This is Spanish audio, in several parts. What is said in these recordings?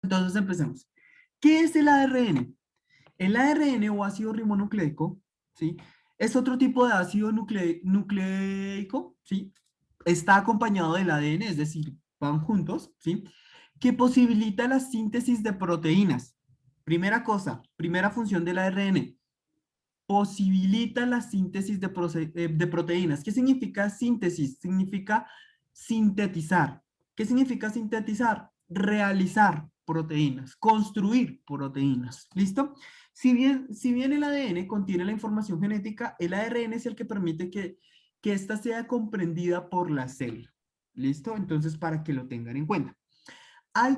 Entonces empecemos. ¿Qué es el ARN? El ARN o ácido ribonucleico, ¿sí? Es otro tipo de ácido nucleico, ¿sí? Está acompañado del ADN, es decir, van juntos, ¿sí? Que posibilita la síntesis de proteínas. Primera cosa, primera función del ARN, posibilita la síntesis de proteínas. ¿Qué significa síntesis? Significa sintetizar. ¿Qué significa sintetizar? Realizar proteínas, construir proteínas. ¿Listo? Si bien el ADN contiene la información genética, el ARN es el que permite que ésta sea comprendida por la célula. ¿Listo? Entonces, para que lo tengan en cuenta. Hay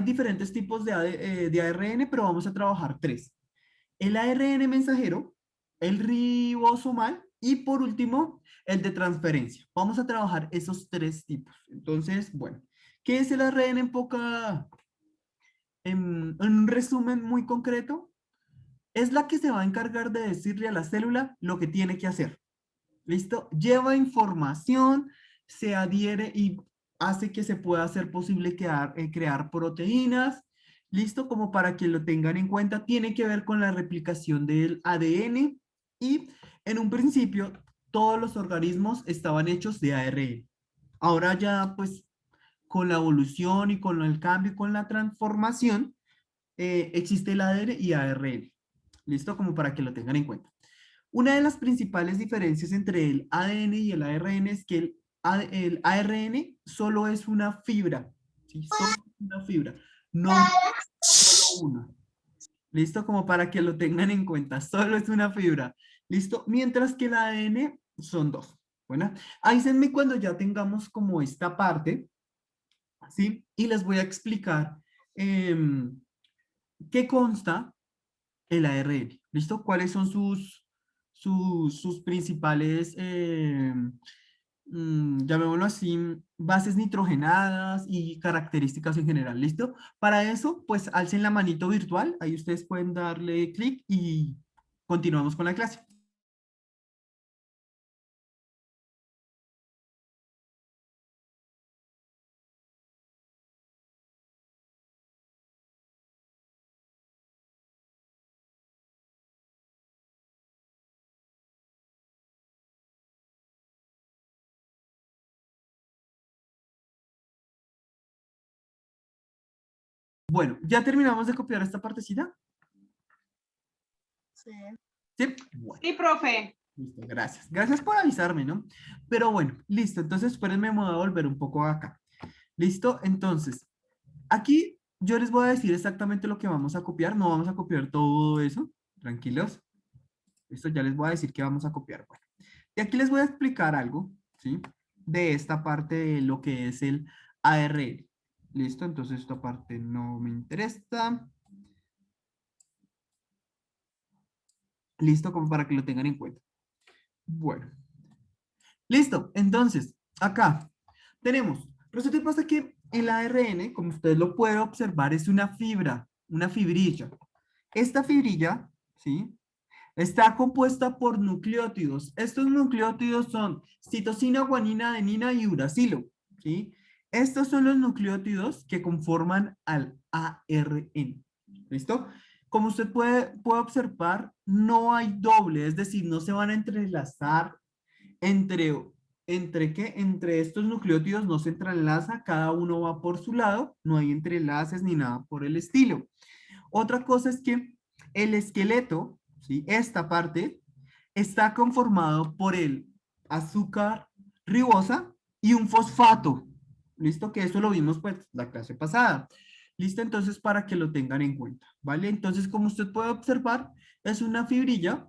diferentes tipos de ARN, pero vamos a trabajar tres: el ARN mensajero, el ribosomal y por último el de transferencia. Vamos a trabajar esos tres tipos. Entonces, bueno, ¿qué es el ARN en un resumen muy concreto? Es la que se va a encargar de decirle a la célula lo que tiene que hacer. ¿Listo? Lleva información, se adhiere y hace que se pueda hacer posible crear proteínas. ¿Listo? Como para que lo tengan en cuenta, tiene que ver con la replicación del ADN y en un principio todos los organismos estaban hechos de ARN. Ahora ya pues con la evolución y con el cambio y con la transformación existe el ADN y ARN. ¿Listo? Como para que lo tengan en cuenta. Una de las principales diferencias entre el ADN y el ARN es que el ARN solo es una fibra, ¿sí? Solo es una fibra, no solo una. ¿Listo? Como para que lo tengan en cuenta, solo es una fibra. ¿Listo? Mientras que el ADN son dos. Bueno, avísenme cuando ya tengamos como esta parte, ¿sí? Y les voy a explicar qué consta el ARN. ¿Listo? ¿Cuáles son sus principales, llamémoslo así, bases nitrogenadas y características en general? ¿Listo? Para eso, pues alcen la manito virtual. Ahí ustedes pueden darle clic y continuamos con la clase. Bueno, ya terminamos de copiar esta partecita. Sí. ¿Sí? Bueno. Sí, profe. Listo, gracias. Gracias por avisarme, ¿no? Pero bueno, listo. Entonces, espérenme, me voy a volver un poco acá. ¿Listo? Entonces, aquí yo les voy a decir exactamente lo que vamos a copiar. No vamos a copiar todo eso. Tranquilos. Esto ya les voy a decir que vamos a copiar. Bueno, y aquí les voy a explicar algo, ¿sí? De esta parte de lo que es el ARN. ¿Listo? Entonces esta parte no me interesa. Listo, como para que lo tengan en cuenta. Bueno. Listo. Entonces, acá tenemos. Resulta y pasa que el ARN, como ustedes lo pueden observar, es una fibra, una fibrilla. Esta fibrilla, ¿sí? Está compuesta por nucleótidos. Estos nucleótidos son citosina, guanina, adenina y uracilo, ¿sí? Estos son los nucleótidos que conforman al ARN. ¿Listo? Como usted puede observar, no hay doble, es decir, no se van a entrelazar entre, entre estos nucleótidos no se entrelaza, cada uno va por su lado, no hay entrelaces ni nada por el estilo. Otra cosa es que el esqueleto, ¿sí? Esta parte, está conformado por el azúcar ribosa y un fosfato. ¿Listo? Que eso lo vimos pues la clase pasada. ¿Listo? Entonces para que lo tengan en cuenta, ¿vale? Entonces como usted puede observar, es una fibrilla,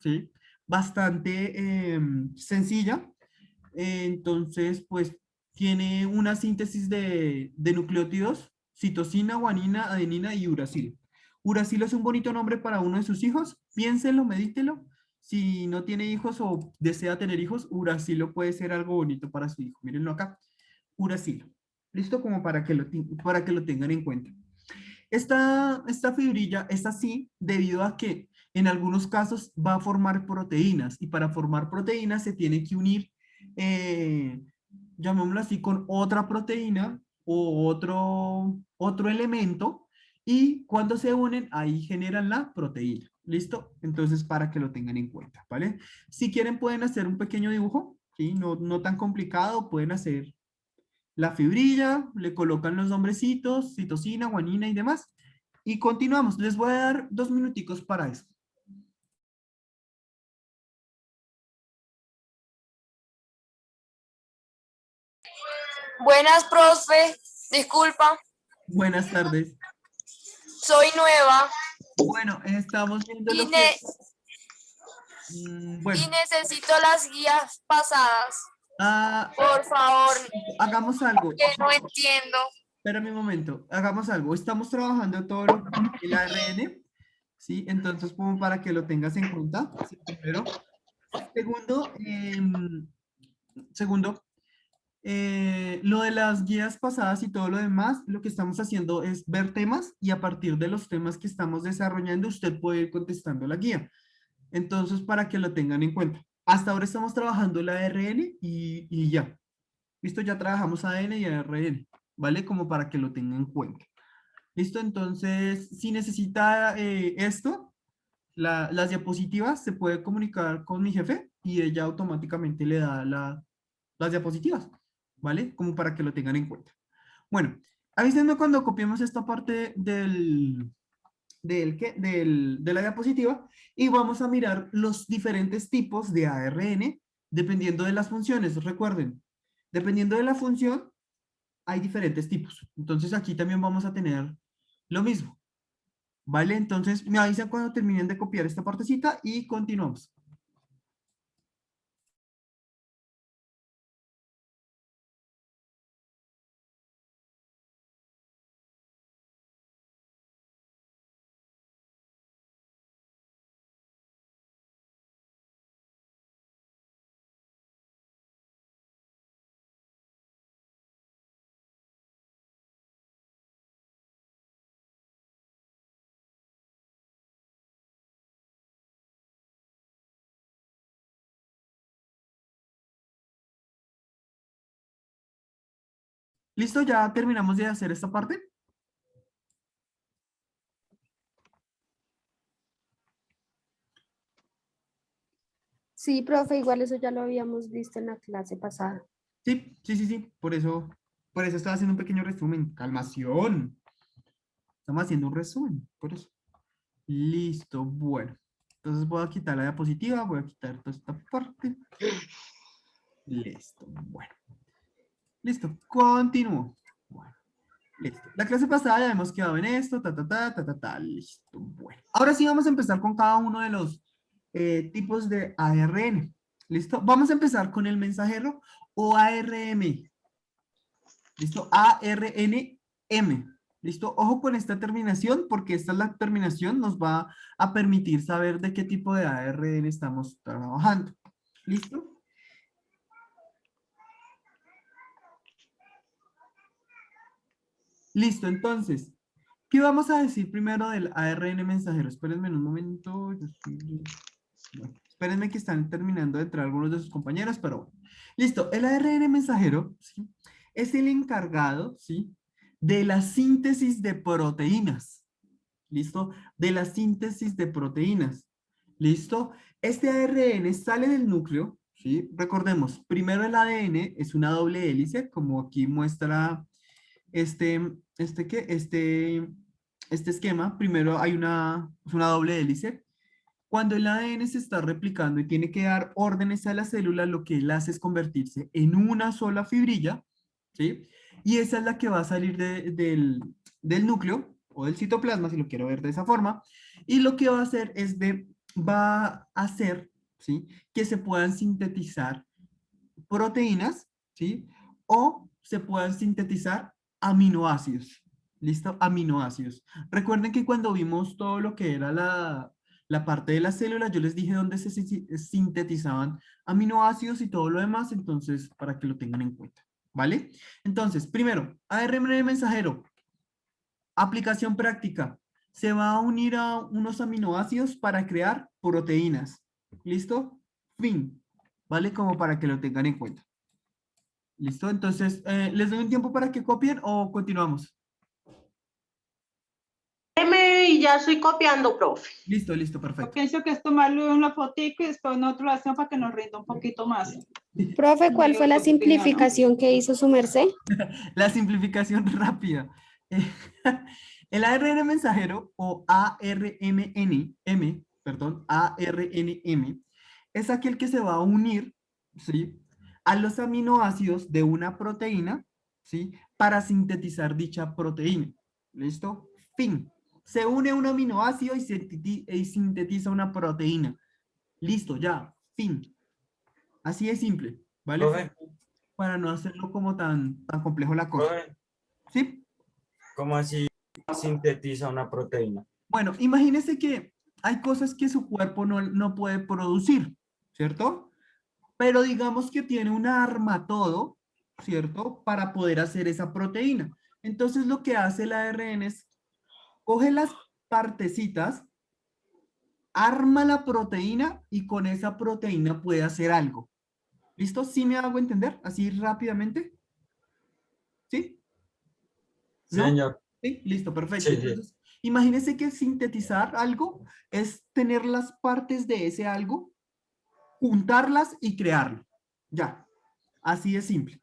¿sí? Bastante sencilla. Entonces pues tiene una síntesis de nucleótidos, citosina, guanina, adenina y uracilo. Uracilo es un bonito nombre para uno de sus hijos. Piénsenlo, medítelo. Si no tiene hijos o desea tener hijos, uracilo puede ser algo bonito para su hijo. Mírenlo acá. Uracilo. ¿Listo? Como para que lo tengan en cuenta. Esta fibrilla es así debido a que en algunos casos va a formar proteínas y para formar proteínas se tiene que unir, llamémoslo así, con otra proteína o otro elemento y cuando se unen, ahí generan la proteína. ¿Listo? Entonces, para que lo tengan en cuenta, ¿vale? Si quieren, pueden hacer un pequeño dibujo, ¿sí? No tan complicado, pueden hacer la fibrilla, le colocan los nombrecitos, citosina, guanina y demás. Y continuamos. Les voy a dar 2 minuticos para eso. Buenas, profe. Disculpa, Buenas tardes. soy nueva Bueno, estamos viendo y, lo que... ne- bueno, y necesito las guías pasadas. ah, Por favor, hagamos algo. que no entiendo. Espérame un momento. Hagamos algo. Estamos trabajando todo lo que es el ARN, ¿sí? Entonces, como para que lo tengas en cuenta, ¿sí? Primero. Segundo, segundo, lo de las guías pasadas y todo lo demás, lo que estamos haciendo es ver temas y a partir de los temas que estamos desarrollando, usted puede ir contestando la guía. Entonces, para que lo tengan en cuenta. Hasta ahora estamos trabajando la ARN y ya. Listo, ya trabajamos ADN y ARN, ¿vale? Como para que lo tengan en cuenta. Listo, entonces, si necesita esto, las diapositivas, se puede comunicar con mi jefe y ella automáticamente le da las diapositivas, ¿vale? Como para que lo tengan en cuenta. Bueno, avísenme cuando copiemos esta parte de la diapositiva y vamos a mirar los diferentes tipos de ARN dependiendo de las funciones. Recuerden, dependiendo de la función, hay diferentes tipos. Entonces aquí también vamos a tener lo mismo, ¿vale? Entonces me avisan cuando terminen de copiar esta partecita y continuamos. ¿Listo? ¿Ya terminamos de hacer esta parte? Sí, profe, igual eso ya lo habíamos visto en la clase pasada. Sí, sí, sí, sí. Por eso estaba haciendo un pequeño resumen. Calmación. Estamos haciendo un resumen, por eso. Listo, bueno. Entonces voy a quitar la diapositiva, voy a quitar toda esta parte. Listo, bueno. Listo, continúo. Bueno, listo. La clase pasada ya hemos quedado en esto, listo. Bueno, ahora sí vamos a empezar con cada uno de los tipos de ARN. ¿Listo? Vamos a empezar con el mensajero o ARM. ¿Listo? ARNM. ¿Listo? Ojo con esta terminación porque esta es la terminación, nos va a permitir saber de qué tipo de ARN estamos trabajando. ¿Listo? Listo, entonces, ¿qué vamos a decir primero del ARN mensajero? Espérenme un momento. Bueno, espérenme que están terminando de entrar algunos de sus compañeros, pero bueno. Listo, el ARN mensajero, ¿sí? Es el encargado, ¿sí? De la síntesis de proteínas. ¿Listo? De la síntesis de proteínas. ¿Listo? Este ARN sale del núcleo, ¿sí? Recordemos, primero el ADN es una doble hélice, como aquí muestra ¿qué? Este esquema. Primero hay es una doble hélice. Cuando el ADN se está replicando y tiene que dar órdenes a la célula, lo que él hace es convertirse en una sola fibrilla, ¿sí? Y esa es la que va a salir del núcleo o del citoplasma, si lo quiero ver de esa forma. Y lo que va a hacer va a hacer, ¿sí? Que se puedan sintetizar proteínas, ¿sí? O se puedan sintetizar aminoácidos. ¿Listo? Aminoácidos. Recuerden que cuando vimos todo lo que era la parte de la célula, yo les dije dónde se sintetizaban aminoácidos y todo lo demás, entonces, para que lo tengan en cuenta. ¿Vale? Entonces, primero, ARN mensajero. Aplicación práctica. Se va a unir a unos aminoácidos para crear proteínas. ¿Listo? Fin. ¿Vale? Como para que lo tengan en cuenta. ¿Listo? Entonces, ¿les doy un tiempo para que copien o continuamos? Sí, ya estoy copiando, profe. Listo, listo, perfecto. Pienso que es tomarle una fotico y después nosotros lo hacemos para que nos rinda un poquito más. Profe, ¿cuál fue la simplificación que hizo su merced? La simplificación rápida. Eh, El ARN mensajero o ARNM, es aquel que se va a unir, ¿sí?, a los aminoácidos de una proteína, ¿sí?, para sintetizar dicha proteína. ¿Listo? Fin. Se une a un aminoácido y sintetiza una proteína. Listo, ya. Fin. Así de simple, ¿vale? Profe. Para no hacerlo como tan complejo la cosa. Profe, ¿Sí? ¿cómo así sintetiza una proteína? Bueno, imagínese que hay cosas que su cuerpo no puede producir, ¿cierto? Pero digamos que tiene un arma todo, ¿cierto? Para poder hacer esa proteína. Entonces lo que hace el ARN es coge las partecitas, arma la proteína y con esa proteína puede hacer algo. ¿Listo? ¿Sí me hago entender? Así rápidamente. ¿Sí? Sí, ¿No? señor. Sí, listo, perfecto. Sí, sí. Entonces, imagínese que sintetizar algo es tener las partes de ese algo, juntarlas y crearlo. Ya, así de simple.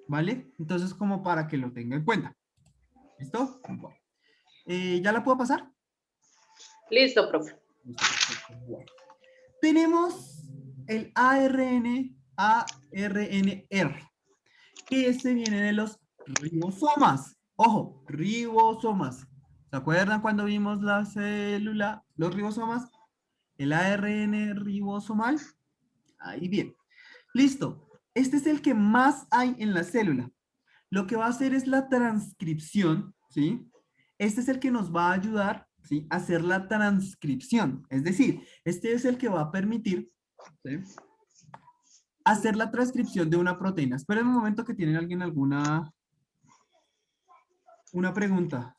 ¿Vale? Entonces, como para que lo tenga en cuenta. ¿Listo? Bueno. ¿Ya la puedo pasar? Listo, profe. Listo, perfecto. Bueno. Tenemos el ARNR, que este viene de los ribosomas. Ojo, ribosomas. ¿Se acuerdan cuando vimos la célula, los ribosomas? El ARN ribosomal. Ahí bien. Listo. Este es el que más hay en la célula. Lo que va a hacer es la transcripción, ¿sí? Este es el que nos va a ayudar, ¿sí?, a hacer la transcripción. Es decir, este es el que va a permitir, ¿sí?, hacer la transcripción de una proteína. Esperen un momento que tienen alguien una pregunta.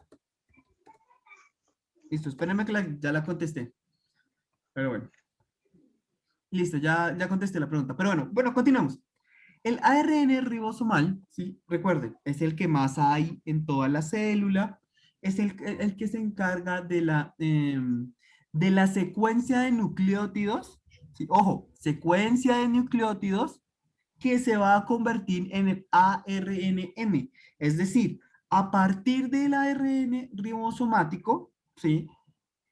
Listo, espérenme que ya la contesté. Pero bueno. Listo, ya contesté la pregunta. Pero bueno, continuamos. El ARN ribosomal, ¿sí?, recuerden, es el que más hay en toda la célula, es el que se encarga de la secuencia de nucleótidos, ¿sí? Ojo, secuencia de nucleótidos que se va a convertir en el ARNM. Es decir, a partir del ARN ribosomático, ¿sí?,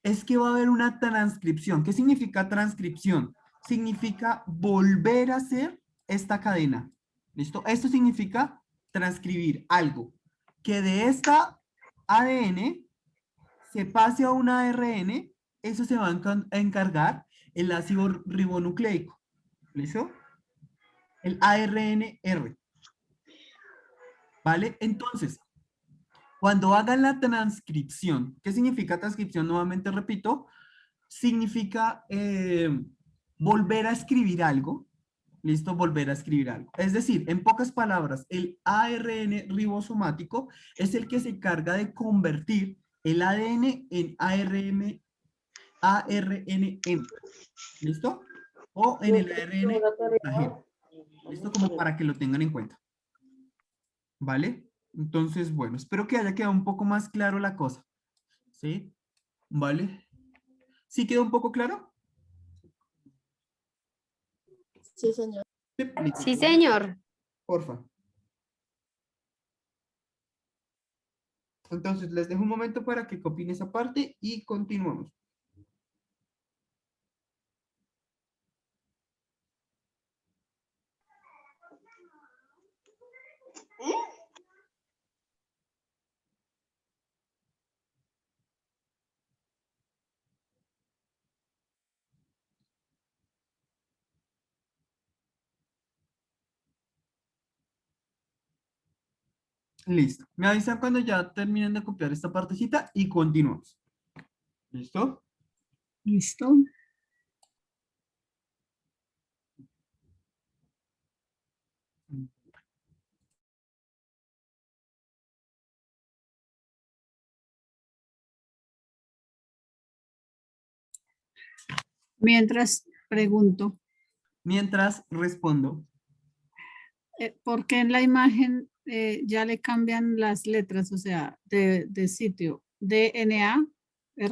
es que va a haber una transcripción. ¿Qué significa transcripción? Significa volver a hacer esta cadena. ¿Listo? Esto significa transcribir algo. Que de esta ADN se pase a un ARN, eso se va a encargar el ácido ribonucleico. ¿Listo? El ARNR. ¿Vale? Entonces, cuando hagan la transcripción, ¿qué significa transcripción? Nuevamente repito, significa volver a escribir algo. ¿Listo? Volver a escribir algo. Es decir, en pocas palabras, el ARN ribosomático es el que se encarga de convertir el ADN en ARNM. ¿Listo? O en el ARN mensajero. ¿Listo? Como para que lo tengan en cuenta. ¿Vale? Entonces, bueno, espero que haya quedado un poco más claro la cosa. ¿Sí? ¿Vale? ¿Sí quedó un poco claro? Sí, señor. Sí, listo. Sí, señor. Porfa. Entonces, les dejo un momento para que copien esa parte y continuamos. Listo. Me avisan cuando ya terminen de copiar esta partecita y continuamos. ¿Listo? Listo. Mientras pregunto, Mientras respondo. ¿por qué en la imagen ya le cambian las letras, o sea, de sitio? DNA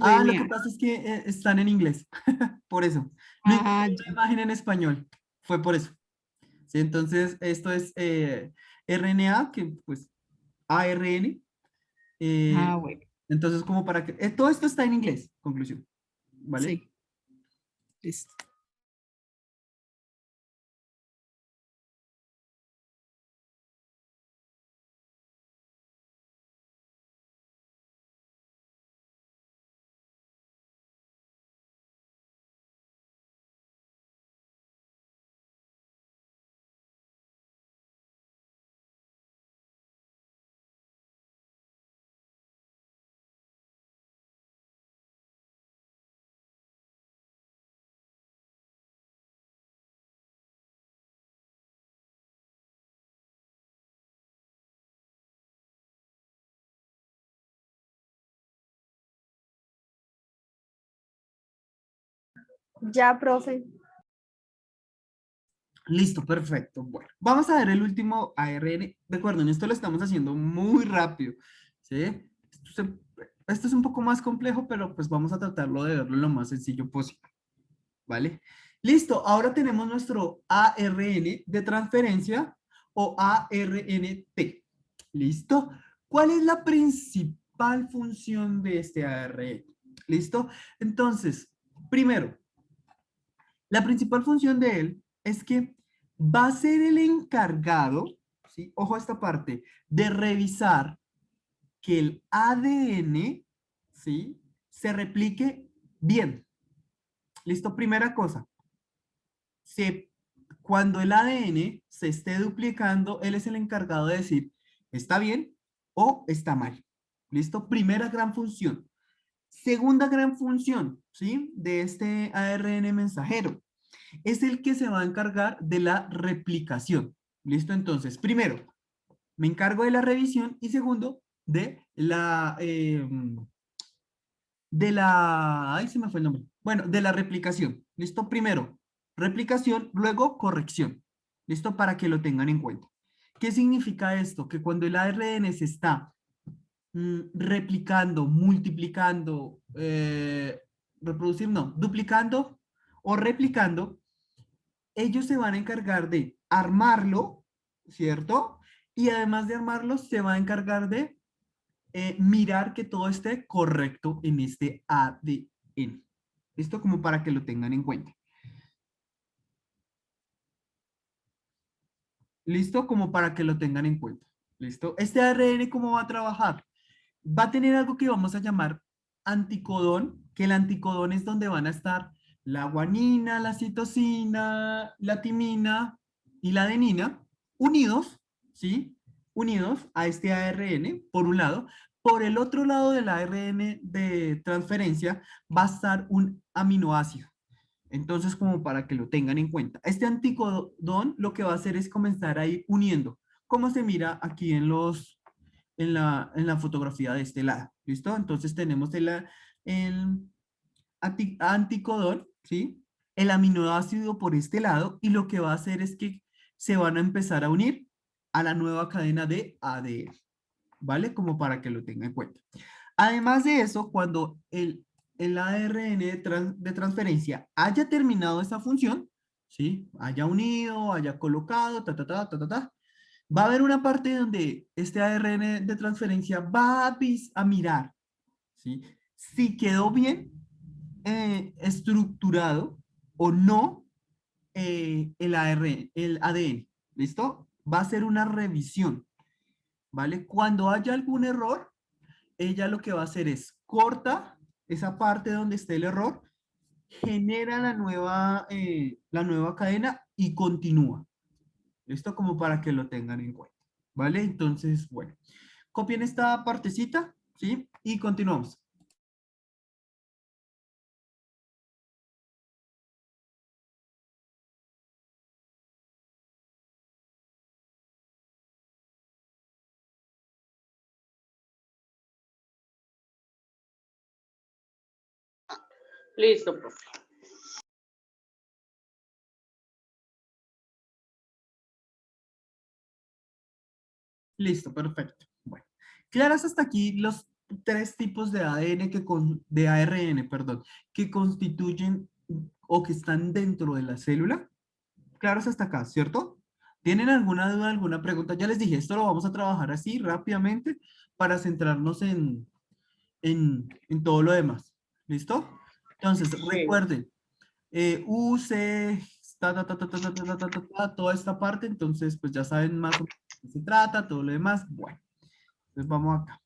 Ah, lo que RNA. pasa es que están en inglés, por eso. No Ah, incluí la ya. imagen en español, fue por eso. Sí, entonces, esto es RNA, que pues ARN. eh, Ah, bueno, entonces, como para que... todo esto está en inglés, conclusión, ¿vale? sí, listo. Ya, profe. Listo, perfecto. Bueno, vamos a ver el último ARN. Recuerden, esto lo estamos haciendo muy rápido, ¿sí? Esto, esto es un poco más complejo, pero pues vamos a tratarlo de verlo lo más sencillo posible, ¿vale? Listo, ahora tenemos nuestro ARN de transferencia o ARNT. ¿Listo? ¿Cuál es la principal función de este ARN? ¿Listo? Entonces, primero, la principal función de él es que va a ser el encargado, ¿sí? Ojo a esta parte, de revisar que el ADN, ¿sí? Se replique bien. ¿Listo? Primera cosa, se, cuando el ADN se esté duplicando, él es el encargado de decir, ¿está bien o está mal? ¿Listo? Primera gran función. Segunda gran función, ¿sí? De este ARN mensajero es el que se va a encargar de la replicación. ¿Listo? Entonces, primero, me encargo de la revisión y segundo, ay, se me fue el nombre. Bueno, de la replicación. ¿Listo? Primero, replicación, luego corrección. ¿Listo? Para que lo tengan en cuenta. ¿Qué significa esto? Que cuando el ARN se está replicando, multiplicando, reproducir, no, duplicando o replicando, ellos se van a encargar de armarlo, ¿cierto? Y además de armarlo, se va a encargar de mirar que todo esté correcto en este ADN. Esto como para que lo tengan en cuenta. ¿Listo? Como para que lo tengan en cuenta. ¿Listo? Este ARN, ¿cómo va a trabajar? Va a tener algo que vamos a llamar anticodón, que el anticodón es donde van a estar la guanina, la citosina, la timina y la adenina unidos, ¿sí? Unidos a este ARN, por un lado. Por el otro lado del ARN de transferencia va a estar un aminoácido. Entonces, como para que lo tengan en cuenta. Este anticodón lo que va a hacer es comenzar a ir uniendo, como se mira aquí en la fotografía de este lado. ¿Listo? Entonces tenemos el anticodón, ¿sí? El aminoácido por este lado y lo que va a hacer es que se van a empezar a unir a la nueva cadena de ADN, ¿vale? Como para que lo tengan en cuenta. Además de eso, cuando el ARN de transferencia haya terminado esa función, ¿sí? Haya unido, haya colocado, va a haber una parte donde este ARN de transferencia va a mirar, ¿sí? Si quedó bien estructurado o no el ADN, ¿listo? Va a ser una revisión, ¿vale? Cuando haya algún error, ella lo que va a hacer es corta esa parte donde esté el error, genera la nueva cadena y continúa. Esto como para que lo tengan en cuenta, ¿vale? Entonces, bueno, copien esta partecita, ¿sí? Y continuamos. Listo, profe. Listo, perfecto. Bueno, claras hasta aquí tres tipos de ADN de ARN, perdón, que constituyen o que están dentro de la célula. Claros hasta acá, ¿cierto? ¿Tienen alguna duda, alguna pregunta? Ya les dije, esto lo vamos a trabajar así rápidamente para centrarnos en todo lo demás. ¿Listo? Entonces, Sí. recuerden, U, C, toda esta parte, entonces pues ya saben más o menos de qué se trata, todo lo demás. Bueno, entonces vamos acá.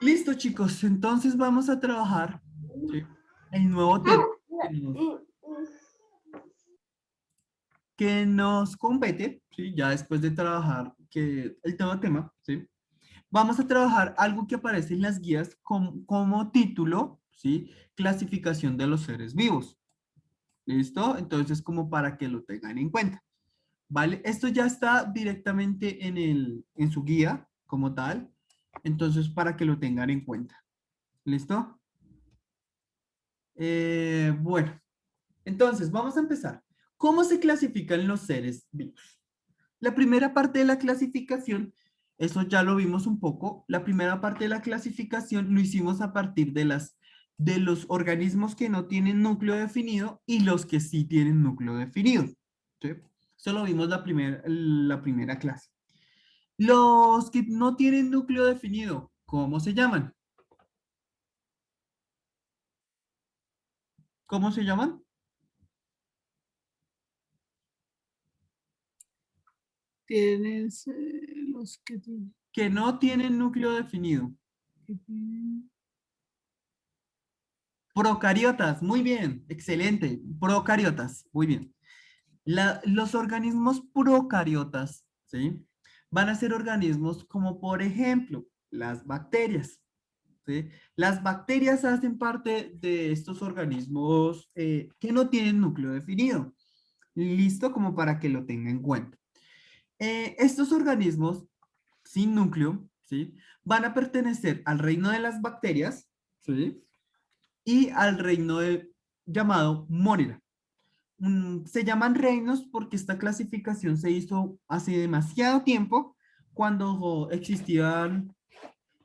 Listo, chicos, entonces vamos a trabajar, ¿sí? El nuevo tema que nos compete, ¿sí? Ya después de trabajar el nuevo tema, ¿sí? Vamos a trabajar algo que aparece en las guías como título, ¿sí? Clasificación de los seres vivos. ¿Listo? Entonces, como para que lo tengan en cuenta. ¿Vale? Esto ya está directamente en su guía como tal. Entonces, para que lo tengan en cuenta. ¿Listo? Bueno, entonces vamos a empezar. ¿Cómo se clasifican los seres vivos? La primera parte de la clasificación, eso ya lo vimos un poco. La primera parte de la clasificación lo hicimos a partir de los organismos que no tienen núcleo definido y los que sí tienen núcleo definido. ¿Sí? Eso lo vimos la primera clase. Los que no tienen núcleo definido, ¿cómo se llaman? ¿Cómo se llaman? Tienes los que tienen. Que no tienen núcleo definido. Procariotas, muy bien, excelente. Procariotas, muy bien. Los organismos procariotas, ¿sí? Van a ser organismos como, por ejemplo, las bacterias, ¿sí? Las bacterias hacen parte de estos organismos que no tienen núcleo definido. Listo, como para que lo tenga en cuenta. Estos organismos sin núcleo, ¿sí? Van a pertenecer al reino de las bacterias, ¿sí? Y al reino llamado Monera. Se llaman reinos porque esta clasificación se hizo hace demasiado tiempo, cuando existían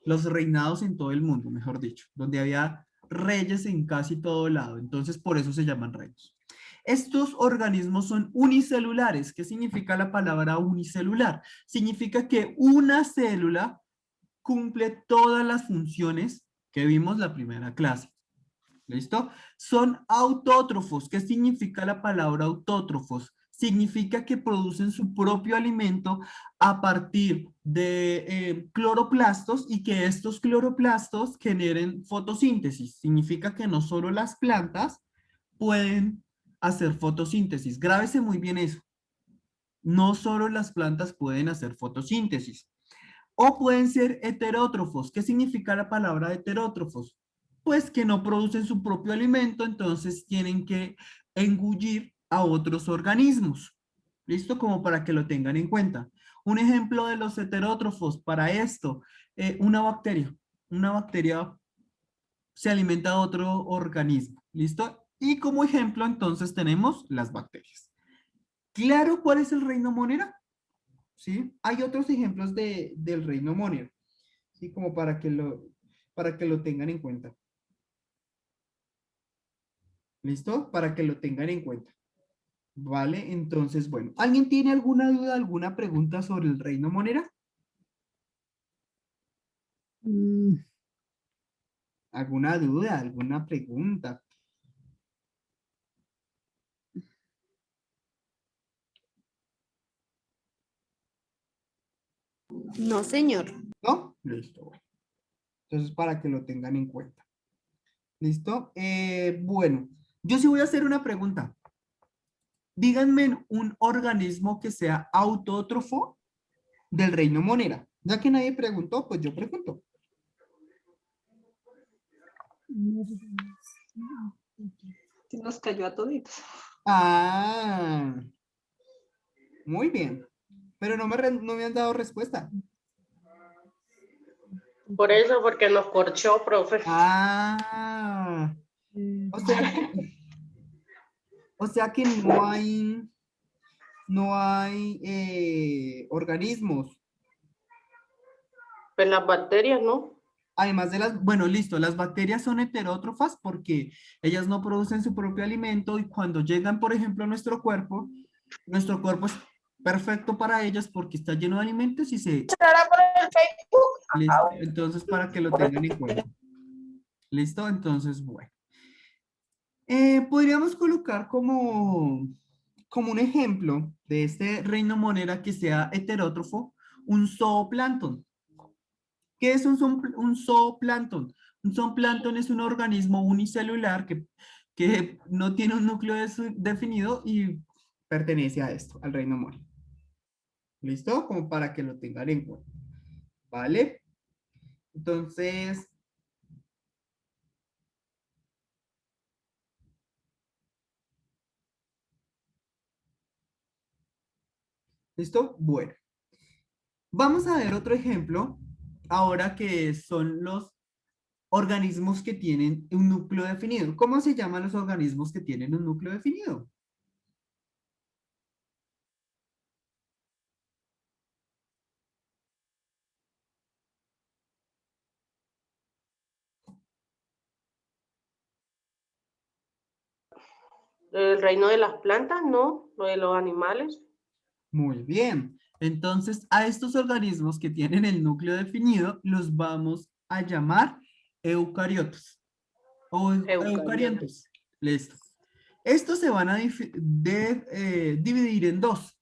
los reinados en todo el mundo, mejor dicho, donde había reyes en casi todo lado. Entonces, por eso se llaman reinos. Estos organismos son unicelulares. ¿Qué significa la palabra unicelular? Significa que una célula cumple todas las funciones que vimos la primera clase. ¿Listo? Son autótrofos. ¿Qué significa la palabra autótrofos? Significa que producen su propio alimento a partir de cloroplastos y que estos cloroplastos generen fotosíntesis. Significa que no solo las plantas pueden hacer fotosíntesis. Grábese muy bien eso. No solo las plantas pueden hacer fotosíntesis. O pueden ser heterótrofos. ¿Qué significa la palabra heterótrofos? Pues que no producen su propio alimento, entonces tienen que engullir a otros organismos. ¿Listo? Como para que lo tengan en cuenta. Un ejemplo de los heterótrofos para esto, una bacteria. Una bacteria se alimenta de otro organismo. ¿Listo? Y como ejemplo, entonces tenemos las bacterias. ¿Claro cuál es el reino Monera? ¿Sí? Hay otros ejemplos del reino Monera. ¿Sí? Como para que lo tengan en cuenta. ¿Listo? Para que lo tengan en cuenta. ¿Vale? Entonces, bueno. ¿Alguien tiene alguna duda, alguna pregunta sobre el reino Monera? ¿Alguna duda, alguna pregunta? No, señor. ¿No? Listo, bueno. Entonces, para que lo tengan en cuenta. ¿Listo? Bueno, yo sí voy a hacer una pregunta. Díganme un organismo que sea autótrofo del reino Monera. Ya que nadie preguntó, pues yo pregunto. Sí nos cayó a toditos. Ah, muy bien. Pero no me han dado respuesta. Por eso, porque nos corchó, profe. Ah, o sea que no hay organismos Pues las bacterias, ¿no? Además de las, bueno, listo, las bacterias son heterótrofas porque ellas no producen su propio alimento y cuando llegan, por ejemplo, a nuestro cuerpo es perfecto para ellas porque está lleno de alimentos y se... ¿Será por el Facebook? Listo, entonces para que lo tengan en cuenta. ¿Listo? Entonces, bueno. Podríamos colocar como un ejemplo de este reino monera que sea heterótrofo, un zooplancton. ¿Qué es un zooplancton? Un zooplancton es un organismo unicelular que no tiene un núcleo definido y pertenece a esto, al reino monera. ¿Listo? Como para que lo tengan en cuenta. ¿Vale? Entonces, ¿listo? Bueno. Vamos a ver otro ejemplo, ahora que son los organismos que tienen un núcleo definido. ¿Cómo se llaman los organismos que tienen un núcleo definido? El reino de las plantas, ¿no? Lo de los animales. Muy bien. Entonces, a estos organismos que tienen el núcleo definido los vamos a llamar eucariotos o eucariontos. Listo. Estos se van a dividir en dos.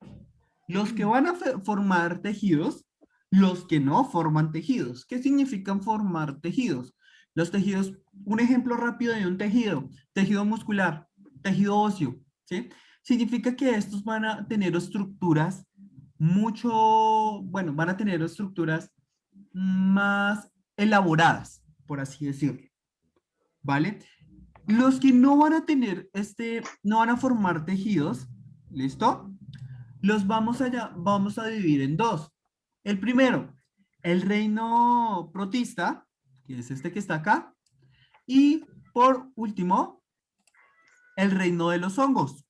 Los que van a formar tejidos, los que no forman tejidos. ¿Qué significan formar tejidos? Los tejidos, un ejemplo rápido de un tejido, tejido muscular, tejido óseo, ¿sí? Significa que estos van a tener estructuras van a tener estructuras más elaboradas, por así decirlo, ¿vale? Los que no van a tener no van a formar tejidos, ¿listo? Los vamos a dividir en dos. El primero, el reino protista, que es este que está acá. Y por último, el reino de los hongos.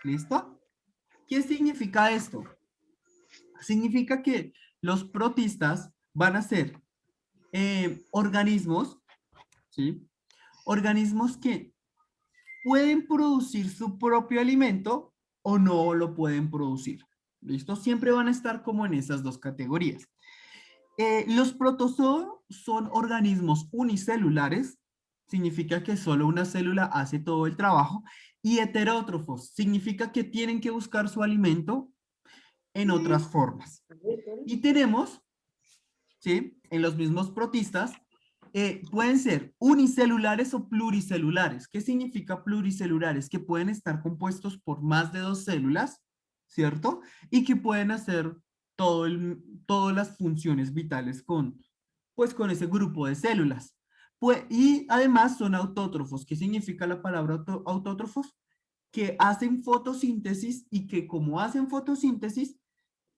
¿Listo? ¿Qué significa esto? Significa que los protistas van a ser organismos, ¿sí? Organismos que pueden producir su propio alimento o no lo pueden producir. ¿Listo? Siempre van a estar como en esas dos categorías. Los protozoos son organismos unicelulares, significa que solo una célula hace todo el trabajo, y heterótrofos, significa que tienen que buscar su alimento en otras formas. Y tenemos, ¿sí? En los mismos protistas, pueden ser unicelulares o pluricelulares. ¿Qué significa pluricelulares? Que pueden estar compuestos por más de dos células, ¿cierto? Y que pueden hacer todas las funciones vitales pues, con ese grupo de células. Y además son autótrofos. ¿Qué significa la palabra autótrofos? Que hacen fotosíntesis y que como hacen fotosíntesis,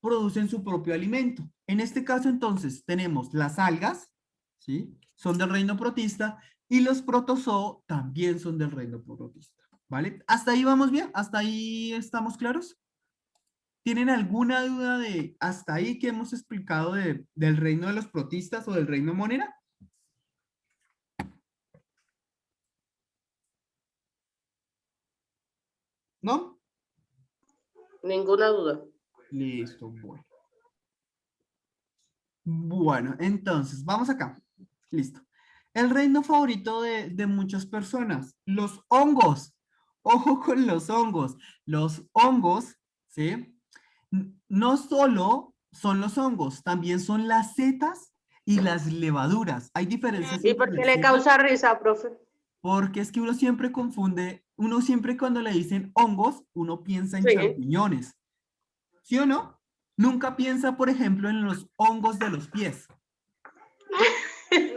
producen su propio alimento. En este caso, entonces, tenemos las algas, ¿sí? Son del reino protista y los protozoos también son del reino protista, ¿vale? ¿Hasta ahí vamos bien? ¿Hasta ahí estamos claros? ¿Tienen alguna duda de hasta ahí que hemos explicado del reino de los protistas o del reino monera? ¿No? Ninguna duda. Listo, bueno. Bueno, entonces, vamos acá. Listo. El reino favorito de muchas personas, los hongos. Ojo con los hongos. Los hongos, ¿sí? No solo son los hongos, también son las setas y las levaduras. Hay diferencias ¿Y entre por qué las le setas, causa risa, profe? porque es que uno siempre confunde, uno siempre cuando le dicen hongos, uno piensa en Sí. champiñones. ¿Sí o no? Nunca piensa, por ejemplo, en los hongos de los pies.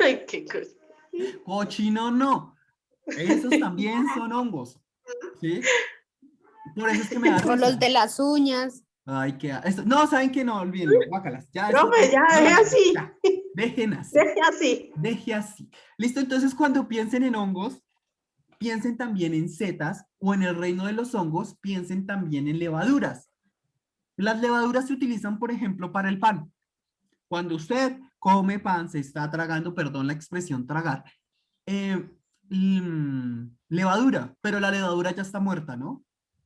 Ay, qué cosa. Cochino no. Esos también son hongos. ¿Sí? Por eso es que me da O los risa. de las uñas. Ay, no, ¿saben qué? No, olvídenlo. Guácalas. Ya, eso, Profe, ya, no, deje así. ya. Dejen así. Deje así. Deje así. Listo, entonces cuando piensen en hongos, piensen también en setas o en el reino de los hongos, piensen también en levaduras. Las levaduras se utilizan, por ejemplo, para el pan. Cuando usted come pan, se está tragando, perdón la expresión tragar, eh, levadura, pero la levadura ya está muerta, ¿no?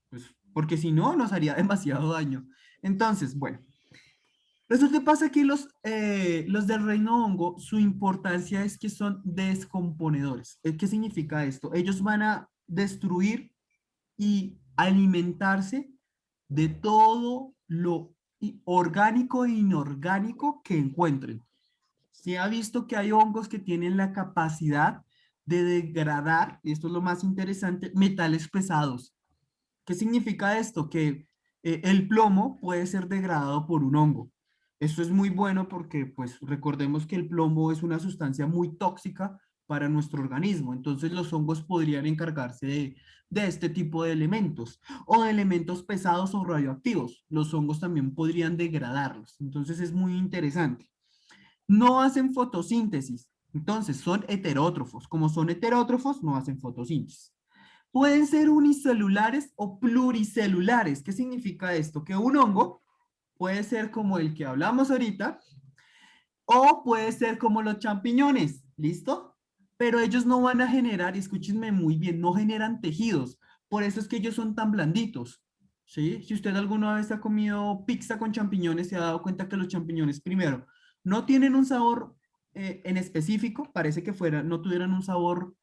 Pues, porque si no, nos haría demasiado daño. Entonces, bueno, resulta que pasa que los del reino hongo, su importancia es que son descomponedores. ¿Qué significa esto? Ellos van a destruir y alimentarse de todo lo orgánico e inorgánico que encuentren. Se ha visto que hay hongos que tienen la capacidad de degradar, y esto es lo más interesante, metales pesados. ¿Qué significa esto? Que el plomo puede ser degradado por un hongo. Esto es muy bueno porque, pues, recordemos que el plomo es una sustancia muy tóxica para nuestro organismo. Entonces, los hongos podrían encargarse de este tipo de elementos o de elementos pesados o radioactivos. Los hongos también podrían degradarlos. Entonces, es muy interesante. No hacen fotosíntesis. Entonces, son heterótrofos. Como son heterótrofos, no hacen fotosíntesis. Pueden ser unicelulares o pluricelulares. ¿Qué significa esto? Que un hongo puede ser como el que hablamos ahorita o puede ser como los champiñones, ¿listo? Pero ellos no van a generar, y escúchenme muy bien, no generan tejidos. Por eso es que ellos son tan blanditos, ¿sí? Si usted alguna vez ha comido pizza con champiñones, se ha dado cuenta que los champiñones, primero, no tienen un sabor en específico, parece que no tuvieran un sabor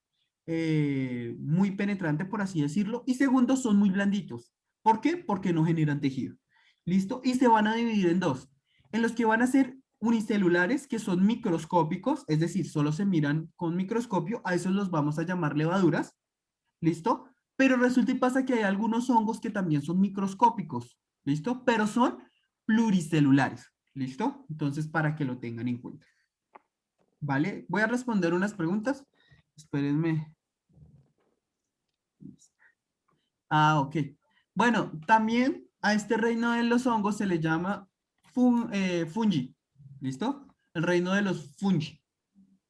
muy penetrante, por así decirlo, y segundo, son muy blanditos. ¿Por qué? Porque no generan tejido. ¿Listo? Y se van a dividir en dos. En los que van a ser unicelulares, que son microscópicos, es decir, solo se miran con microscopio, a esos los vamos a llamar levaduras. ¿Listo? Pero resulta y pasa que hay algunos hongos que también son microscópicos. ¿Listo? Pero son pluricelulares. ¿Listo? Entonces, para que lo tengan en cuenta. ¿Vale? Voy a responder unas preguntas. Espérenme. Ok. Bueno, también a este reino de los hongos se le llama fungi. ¿Listo? El reino de los fungi.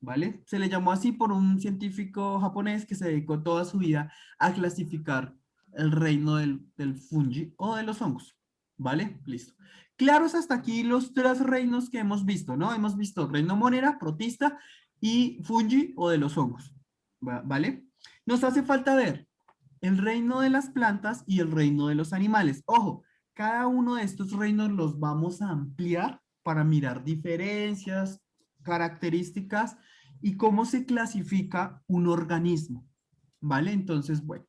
¿Vale? Se le llamó así por un científico japonés que se dedicó toda su vida a clasificar el reino del fungi o de los hongos. ¿Vale? Listo. Claros hasta aquí los tres reinos que hemos visto, ¿no? Hemos visto reino monera, protista y fungi o de los hongos. ¿Vale? Nos hace falta ver el reino de las plantas y el reino de los animales. Ojo, cada uno de estos reinos los vamos a ampliar para mirar diferencias, características y cómo se clasifica un organismo. ¿Vale? Entonces, bueno.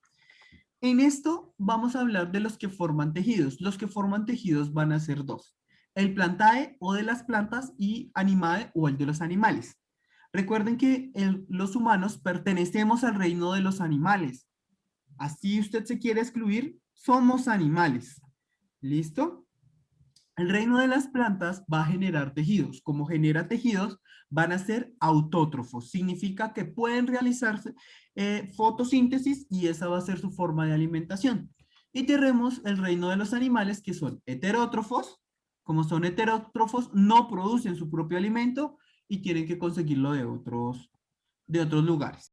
En esto vamos a hablar de los que forman tejidos. Los que forman tejidos van a ser dos. El plantae o de las plantas y animae o el de los animales. Recuerden que los humanos pertenecemos al reino de los animales. Así usted se quiere excluir, somos animales. ¿Listo? El reino de las plantas va a generar tejidos. Como genera tejidos, van a ser autótrofos. Significa que pueden realizarse fotosíntesis y esa va a ser su forma de alimentación. Y tenemos el reino de los animales que son heterótrofos. Como son heterótrofos, no producen su propio alimento y tienen que conseguirlo de otros lugares.